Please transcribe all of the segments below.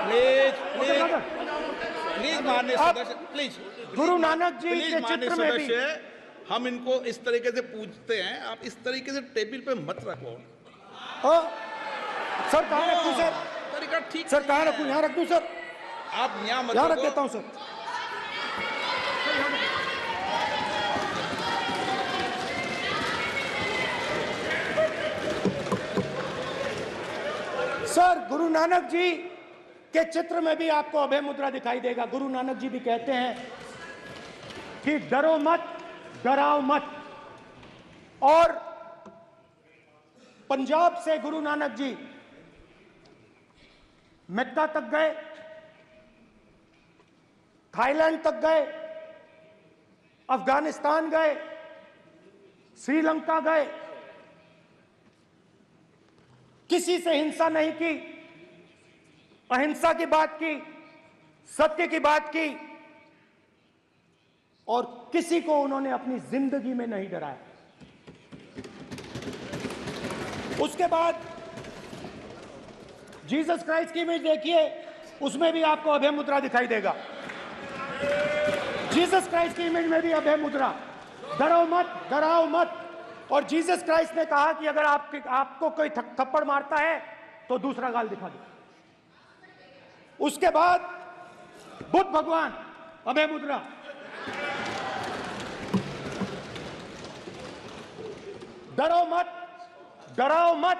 Please please please माननीय सदस्य, please Guru Nanak ji के चित्र में भी हम इनको इस तरीके से पूछते हैं, आप इस तरीके से टेबल पे मत रखो। सर कहाँ रखूं सर? तरीका ठीक सर कहाँ रखूं? यहाँ रख दूं सर? आप यहाँ मत यहाँ रखो। रख देता हूँ सर। सर गुरु नानक जी के चित्र में भी आपको अभय मुद्रा दिखाई देगा। गुरु नानक जी भी कहते हैं कि डरो मत, डराओ मत। और पंजाब से गुरु नानक जी मक्का तक गए, थाईलैंड तक गए, अफगानिस्तान गए, श्रीलंका गए, किसी से हिंसा नहीं की, अहिंसा की बात की, सत्य की बात की, और किसी को उन्होंने अपनी जिंदगी में नहीं डराया। उसके बाद जीसस क्राइस्ट की इमेज देखिए, उसमें भी आपको अभय मुद्रा दिखाई देगा। जीसस क्राइस्ट की इमेज में भी अभय मुद्रा, डरो मत, डराओ मत। और जीसस क्राइस्ट ने कहा कि अगर आपको कोई थप्पड़ मारता है तो दूसरा गाल दिखा दो। उसके बाद बुद्ध भगवान, अभय मुद्रा, डरो मत, डराओ मत,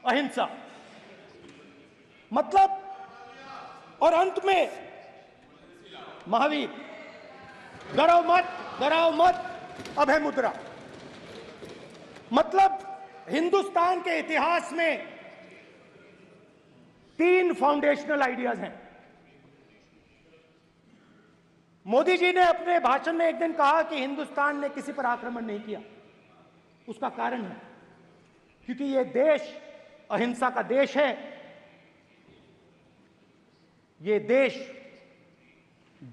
अहिंसा। मतलब, और अंत में महावीर, डरो मत, डराओ मत, अभय मुद्रा। मतलब हिंदुस्तान के इतिहास में 3 फाउंडेशनल आइडियाज हैं। मोदी जी ने अपने भाषण में एक दिन कहा कि हिंदुस्तान ने किसी पर आक्रमण नहीं किया। उसका कारण है क्योंकि यह देश अहिंसा का देश है, यह देश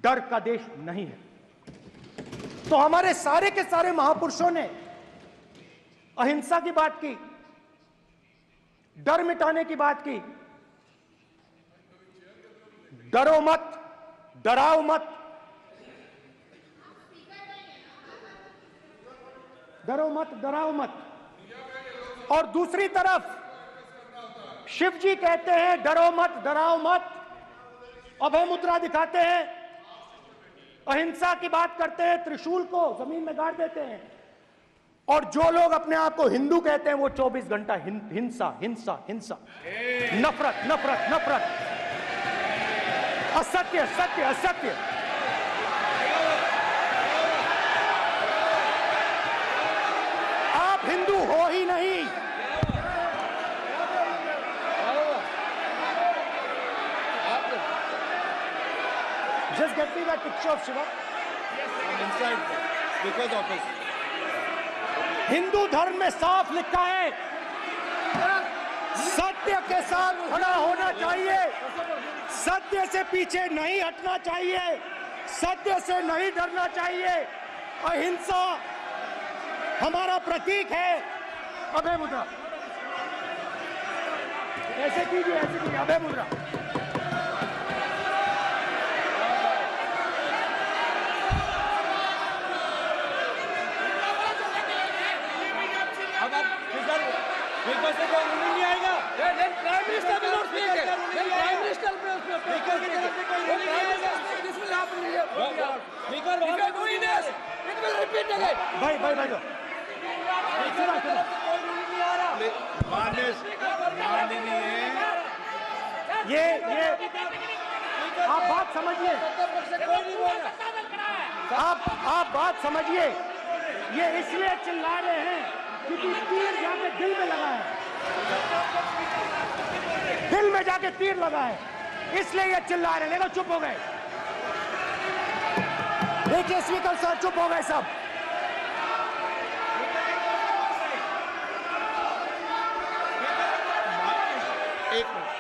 डर का देश नहीं है। तो हमारे सारे के सारे महापुरुषों ने अहिंसा की बात की, डर मिटाने की बात की। डरो मत, डराओ मत, डरो मत, डराओ मत। और दूसरी तरफ शिव जी कहते हैं डरो मत, डराओ मत, अभय मुद्रा दिखाते हैं, अहिंसा की बात करते हैं, त्रिशूल को जमीन में गाड़ देते हैं। और जो लोग अपने आप को हिंदू कहते हैं वो 24 घंटा हिंसा हिंसा हिंसा, नफरत नफरत नफरत, असत्य सत्य असत्य। आप हिंदू हो ही नहीं। Just get me that picture of Shiva. I'm inside because of his. Hindu धर्म में साफ लिखा है, सत्य के साथ खड़ा होना चाहिए, सत्य से पीछे नहीं हटना चाहिए, सत्य से नहीं डरना चाहिए। अहिंसा हमारा प्रतीक है। अभय मुद्रा ऐसे कीजिए, ऐसे कीजिए, अभय मुद्रा। से कोई रूलिंग नहीं आएगा। Prime minister will not speak. Then prime minister will speak. This will happen here. If you are doing this, it will repeat again. भाई भाई भाई ये आप बात समझिए, आप बात समझिए। ये इसलिए चिल्ला रहे हैं क्योंकि तीर जाके दिल में लगा है, दिल में जाके तीर लगा है, इसलिए ये चिल्ला रहे हैं। लेकिन चुप हो गए, देखिए स्पीकर साहब चुप हो गए सब। एक मिनट।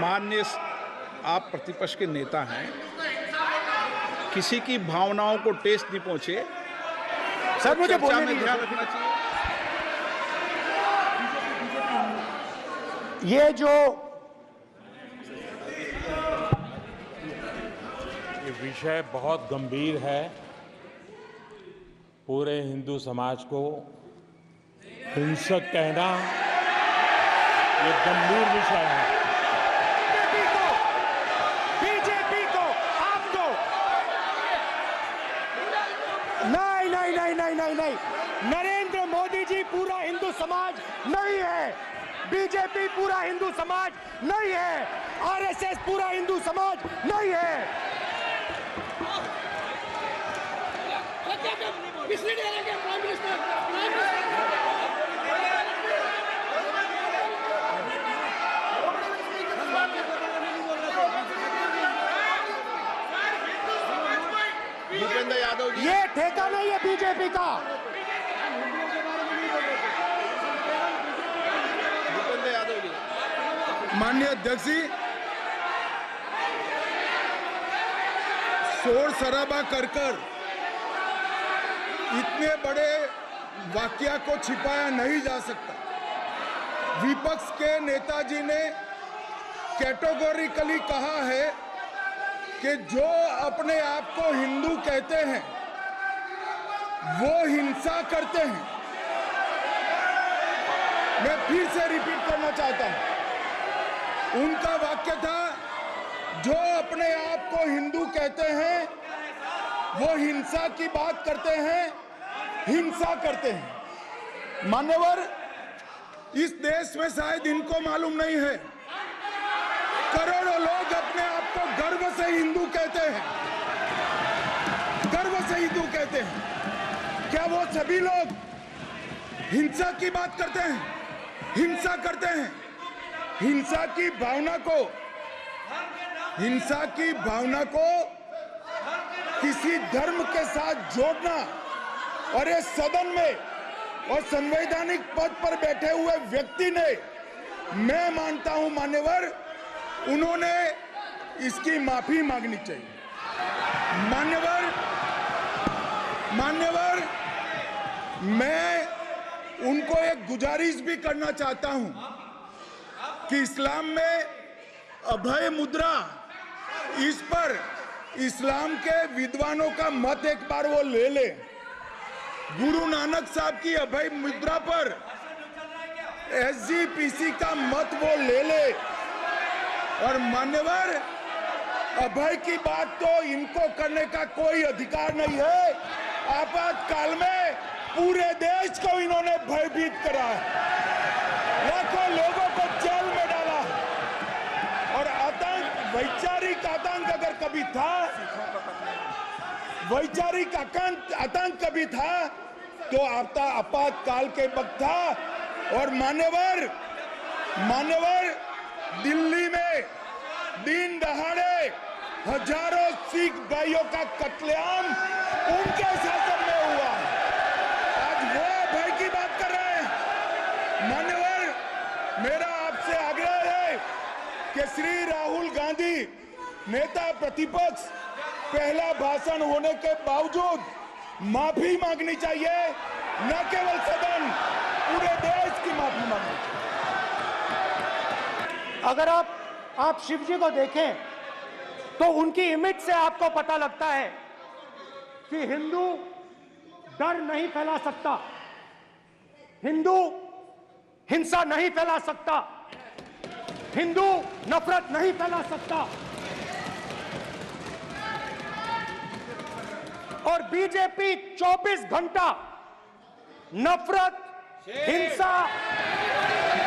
माननीय आप प्रतिपक्ष के नेता हैं, किसी की भावनाओं को ठेस नहीं पहुंचे, सर मुझे चर्चा बोलने में दीजिए। ध्यान रखना चाहिए। ये जो ये विषय बहुत गंभीर है। पूरे हिंदू समाज को हिंसक कहना ये गंभीर विषय है। बीजेपी को आपको नहीं नहीं नहीं नहीं नहीं नहीं, नरेंद्र मोदी जी पूरा हिंदू समाज नहीं है, बीजेपी पूरा हिंदू समाज नहीं है, आरएसएस पूरा हिंदू समाज नहीं है। भूपेंद्र यादव जी, ये ठेका नहीं है बीजेपी का। भूपेंद्र यादव जी, माननीय अध्यक्ष जी, शोर शराबा कर इतने बड़े वाकया को छिपाया नहीं जा सकता। विपक्ष के नेताजी ने कैटेगोरिकली कहा है कि जो अपने आप को हिंदू कहते हैं वो हिंसा करते हैं। मैं फिर से रिपीट करना चाहता हूं, उनका वाक्य था जो अपने आप को हिंदू कहते हैं वो हिंसा की बात करते हैं, हिंसा करते हैं। मान्यवर, इस देश में शायद इनको मालूम नहीं है, करोड़ों लोग अपने आप को गर्व से हिंदू कहते हैं, गर्व से हिंदू कहते हैं। क्या वो सभी लोग हिंसा की बात करते हैं, हिंसा करते हैं? हिंसा की भावना को किसी धर्म के साथ जोड़ना और इस सदन में और संवैधानिक पद पर बैठे हुए व्यक्ति ने, मैं मानता हूं मान्यवर, उन्होंने इसकी माफी मांगनी चाहिए। मान्यवर, मैं उनको एक गुजारिश भी करना चाहता हूं कि इस्लाम में अभय मुद्रा, इस पर इस्लाम के विद्वानों का मत एक बार वो ले ले। गुरु नानक साहब की अभय मुद्रा पर एसजीपीसी का मत वो ले ले। और मान्यवर, अभय की बात तो इनको करने का कोई अधिकार नहीं है। आपातकाल में पूरे देश को इन्होंने भयभीत करा है, लाखों लोगों को जेल में डाला। और आतंक, वैचारिक आतंक अगर कभी था, वैचारिक आतंक कभी था तो आपातकाल के वक्त था। और मान्यवर, दिल्ली में दिन दहाड़े हजारों सिख भाइयों का कत्लेआम उनके शासन में हुआ। आज वो भय की बात कर रहे हैं। मान्यवर, मेरा आपसे आग्रह है कि श्री राहुल गांधी, नेता प्रतिपक्ष, पहला भाषण होने के बावजूद माफी मांगनी चाहिए, न केवल सदन, पूरे देश की माफी मांगनी चाहिए। अगर आप शिव जी को देखें तो उनकी इमेज से आपको पता लगता है कि हिंदू डर नहीं फैला सकता, हिंदू हिंसा नहीं फैला सकता, हिंदू नफरत नहीं फैला सकता। और बीजेपी 24 घंटा नफरत, हिंसा,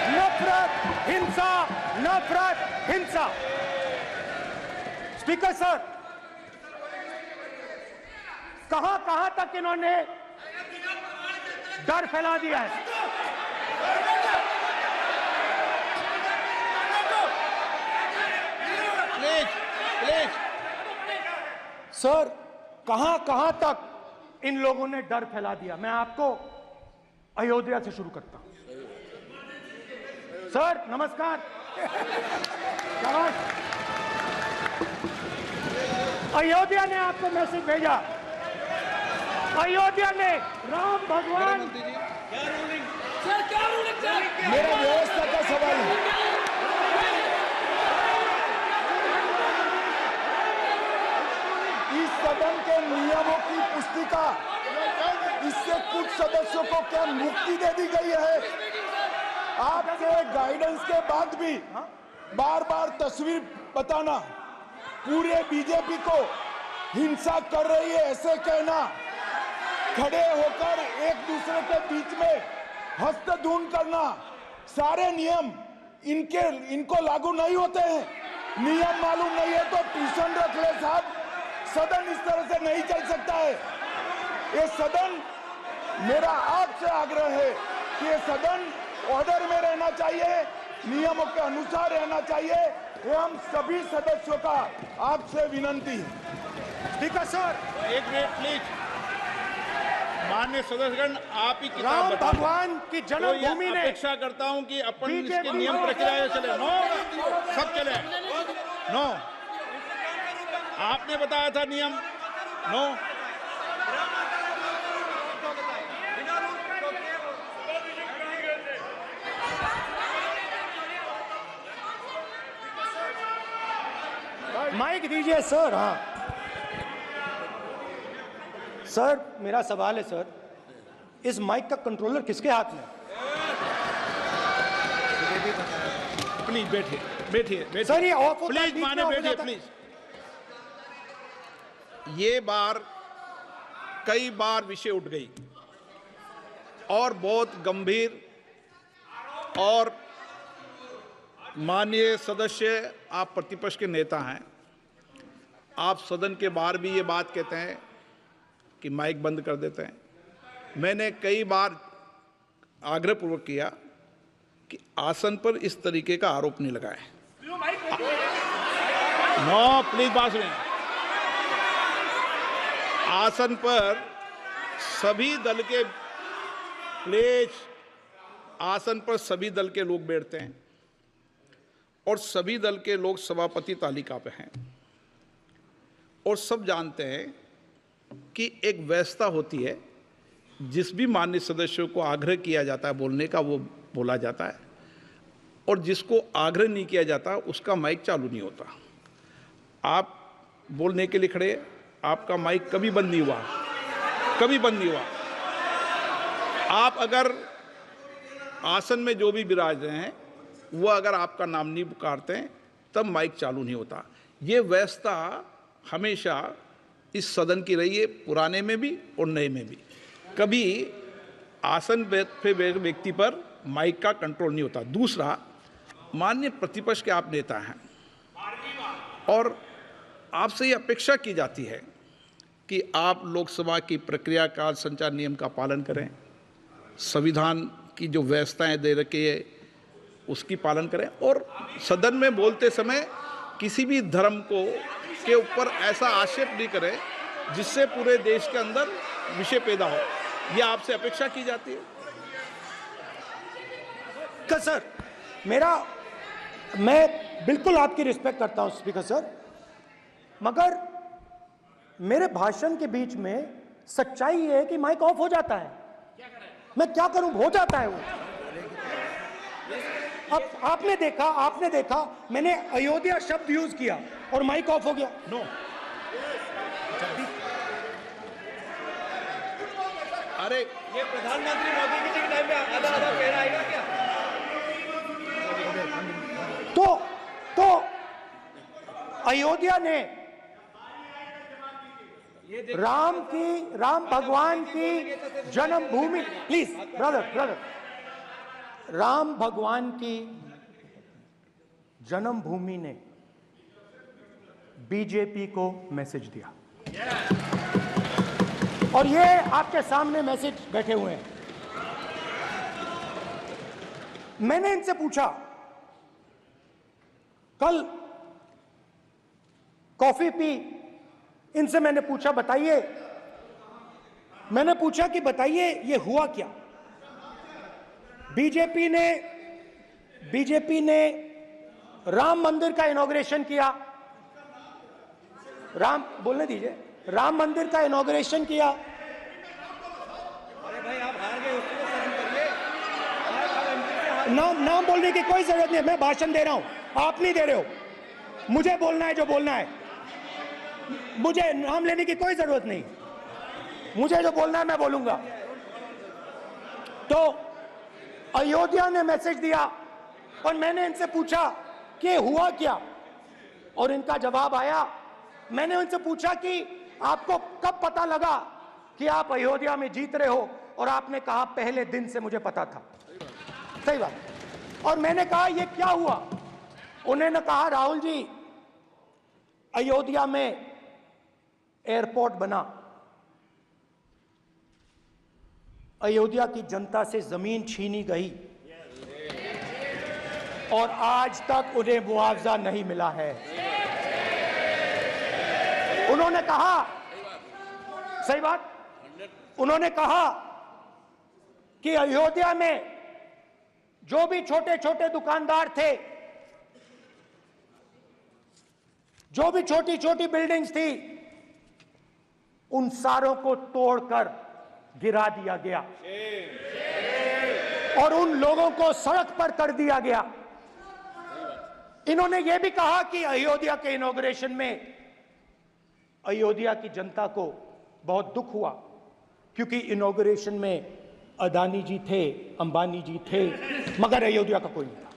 नफरत, हिंसा, नफरत, हिंसा। स्पीकर सर, कहां तक इन्होंने डर फैला दिया है? प्लीज, सर, कहां तक इन लोगों ने डर फैला दिया? मैं आपको अयोध्या से शुरू करता हूं। सर नमस्कार, अयोध्या ने आपको मैसेज भेजा अयोध्या ने राम भगवान मंत्री जी सर क्या रूलिंग सर मेरा व्यवस्था का सवाल है। इस सदन के नियमों की पुस्तिका, इससे कुछ सदस्यों को क्या मुक्ति दे दी गई है? आपके गाइडेंस के बाद भी बार बार तस्वीर बताना, पूरे बीजेपी को हिंसा कर रही है ऐसे कहना, खड़े होकर एक दूसरे के बीच में हस्तधून करना, सारे नियम इनको लागू नहीं होते हैं। नियम मालूम नहीं है तो ट्यूशन रख ले साहब। सदन इस तरह से नहीं चल सकता है। ये सदन, मेरा आपसे आग्रह है कि ये सदन ऑर्डर में रहना चाहिए, नियमों के अनुसार रहना चाहिए। ये हम सभी सदस्यों का आपसे विनंती है। स्पीकर सर, एक मिनट प्लीज। माननीय सदस्यगण, आप ही किताब राम बताएं। भगवान की तो जन्मभूमि ये ने अपेक्षा करता हूं कि अपन बीजेपी इसके नियम प्रक्रिया चले। नो, सब चले। नो, आपने बताया था नियम। नो, माइक दीजिए सर। हाँ सर, मेरा सवाल है सर, इस माइक का कंट्रोलर किसके हाथ में? प्लीज बैठिए, बैठिए, बैठिए। सर ये ऑफ होता है, प्लीज बीच में माने हो बैठिए जाता है। प्लीज। ये बार कई बार विषय उठ गई और बहुत गंभीर, और माननीय सदस्य, आप प्रतिपक्ष के नेता हैं, आप सदन के बाहर भी ये बात कहते हैं कि माइक बंद कर देते हैं। मैंने कई बार आग्रहपूर्वक किया कि आसन पर इस तरीके का आरोप नहीं लगाएं। नो, प्लीज बात सुनिए। आसन पर सभी दल के, प्लीज, आसन पर सभी दल के लोग बैठते हैं और सभी दल के लोग सभापति तालिका पे हैं, और सब जानते हैं कि एक व्यवस्था होती है, जिस भी माननीय सदस्यों को आग्रह किया जाता है बोलने का वो बोला जाता है, और जिसको आग्रह नहीं किया जाता उसका माइक चालू नहीं होता। आप बोलने के लिए खड़े, आपका माइक कभी बंद नहीं हुआ, कभी बंद नहीं हुआ। आप अगर आसन में जो भी विराज रहे हैं वो अगर आपका नाम नहीं पुकारते हैं तब माइक चालू नहीं होता। ये व्यवस्था हमेशा इस सदन की रही है, पुराने में भी और नए में भी। कभी आसन पे व्यक्ति पर माइक का कंट्रोल नहीं होता। दूसरा, माननीय प्रतिपक्ष के आप नेता हैं और आपसे ये अपेक्षा की जाती है कि आप लोकसभा की प्रक्रिया, कार्य संचार नियम का पालन करें, संविधान की जो व्यवस्थाएं दे रखी है उसकी पालन करें, और सदन में बोलते समय किसी भी धर्म को के ऊपर ऐसा आक्षेप नहीं करें जिससे पूरे देश के अंदर विषय पैदा हो। ये आपसे अपेक्षा की जाती है। सर, मैं बिल्कुल आपकी रिस्पेक्ट करता हूं स्पीकर सर, मगर मेरे भाषण के बीच में सच्चाई ये है कि माइक ऑफ हो जाता है। मैं क्या करूं, हो जाता है वो। अब आपने देखा मैंने अयोध्या शब्द यूज किया और माइक ऑफ हो गया। नो, अरे ये प्रधानमंत्री मोदी जी के टाइम में आधा आधा पैरा आएगा क्या? तो अयोध्या ने राम भगवान की जन्मभूमि, प्लीज ब्रदर, राम भगवान की जन्मभूमि ने बीजेपी को मैसेज दिया, और ये आपके सामने मैसेज बैठे हुए हैं। मैंने इनसे पूछा, कल कॉफी पी, इनसे मैंने पूछा कि बताइए ये हुआ क्या। बीजेपी ने राम मंदिर का इनॉग्रेशन किया, राम मंदिर का इनॉग्रेशन किया, नाम बोलने की कोई जरूरत नहीं है। मैं भाषण दे रहा हूं, आप नहीं दे रहे हो। मुझे बोलना है जो बोलना है, मुझे नाम लेने की कोई जरूरत नहीं। मुझे जो बोलना है मैं बोलूंगा। तो अयोध्या ने मैसेज दिया और मैंने इनसे पूछा कि हुआ क्या, और इनका जवाब आया। मैंने उनसे पूछा कि आपको कब पता लगा कि आप अयोध्या में जीत रहे हो, और आपने कहा पहले दिन से मुझे पता था। सही बात। और मैंने कहा ये क्या हुआ? उन्होंने कहा राहुल जी, अयोध्या में एयरपोर्ट बना, अयोध्या की जनता से जमीन छीनी गई और आज तक उन्हें मुआवजा नहीं मिला है। उन्होंने कहा, सही बात, उन्होंने कहा कि अयोध्या में जो भी छोटे छोटे दुकानदार थे, जो भी छोटी छोटी बिल्डिंग्स थी, उन सारों को तोड़कर गिरा दिया गया और उन लोगों को सड़क पर कर दिया गया। इन्होंने यह भी कहा कि अयोध्या के इनॉग्रेशन में अयोध्या की जनता को बहुत दुख हुआ, क्योंकि इनॉग्रेशन में अदानी जी थे, अंबानी जी थे, मगर अयोध्या का कोई नहीं था।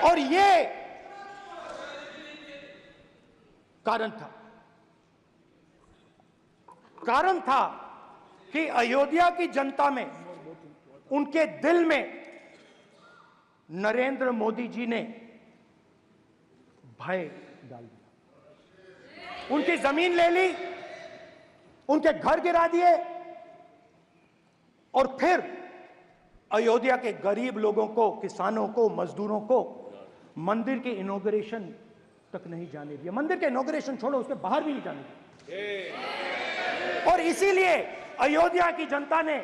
और ये कारण था कि अयोध्या की जनता में, उनके दिल में नरेंद्र मोदी जी ने भय डाल दिया। उनकी जमीन ले ली, उनके घर गिरा दिए, और फिर अयोध्या के गरीब लोगों को, किसानों को, मजदूरों को मंदिर के इनॉग्रेशन तक नहीं जाने दिया। मंदिर के इनॉग्रेशन छोड़ो, उसके बाहर भी नहीं जाने दिया। और इसीलिए अयोध्या की जनता ने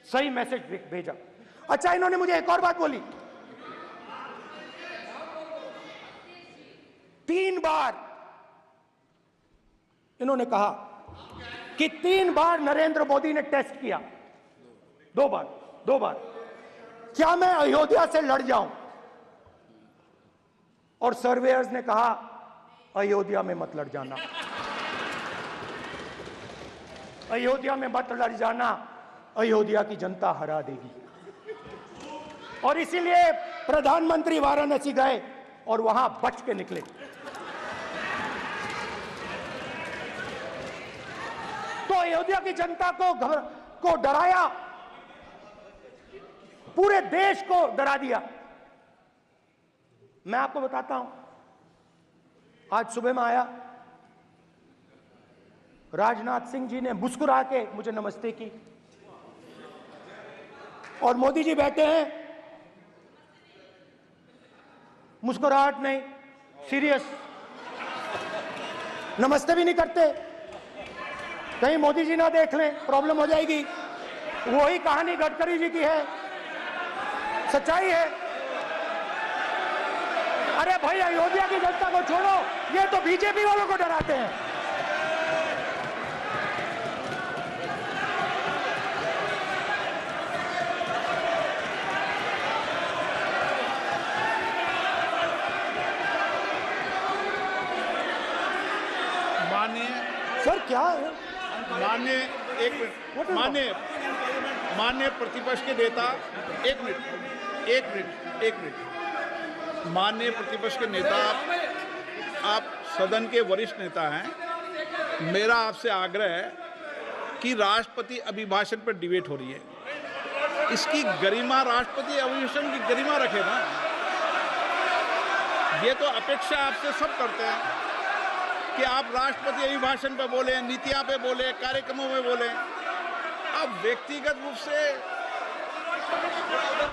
सही मैसेज भेजा। अच्छा, इन्होंने मुझे एक और बात बोली। 3 बार इन्होंने कहा कि 3 बार नरेंद्र मोदी ने टेस्ट किया। 2 बार क्या मैं अयोध्या से लड़ जाऊं? और सर्वेयर्स ने कहा अयोध्या में मत लड़ जाना, अयोध्या में मत लड़ जाना, अयोध्या की जनता हरा देगी। और इसीलिए प्रधानमंत्री वाराणसी गए और वहां बच के निकले। तो अयोध्या की जनता को डराया, पूरे देश को डरा दिया। मैं आपको बताता हूं, आज सुबह में आया, राजनाथ सिंह जी ने मुस्कुरा के मुझे नमस्ते की, और मोदी जी बैठे हैं, मुस्कुराहट नहीं, सीरियस, नमस्ते भी नहीं करते। कहीं मोदी जी ना देख लें, प्रॉब्लम हो जाएगी। वही कहानी गडकरी जी की है, सच्चाई है। अरे भाई, अयोध्या की जनता को छोड़ो, ये तो बीजेपी वालों को डराते हैं। सर क्या है? माननीय प्रतिपक्ष के नेता, एक मिनट, माननीय प्रतिपक्ष के नेता, आप सदन के वरिष्ठ नेता हैं। मेरा आपसे आग्रह है कि राष्ट्रपति अभिभाषण पर डिबेट हो रही है, इसकी गरिमा, राष्ट्रपति अभिभाषण की गरिमा रखे ना। ये तो अपेक्षा आपसे सब करते हैं कि आप राष्ट्रपति अभिभाषण पे बोले, नीतियां पे बोले, कार्यक्रमों में बोले। आप व्यक्तिगत रूप से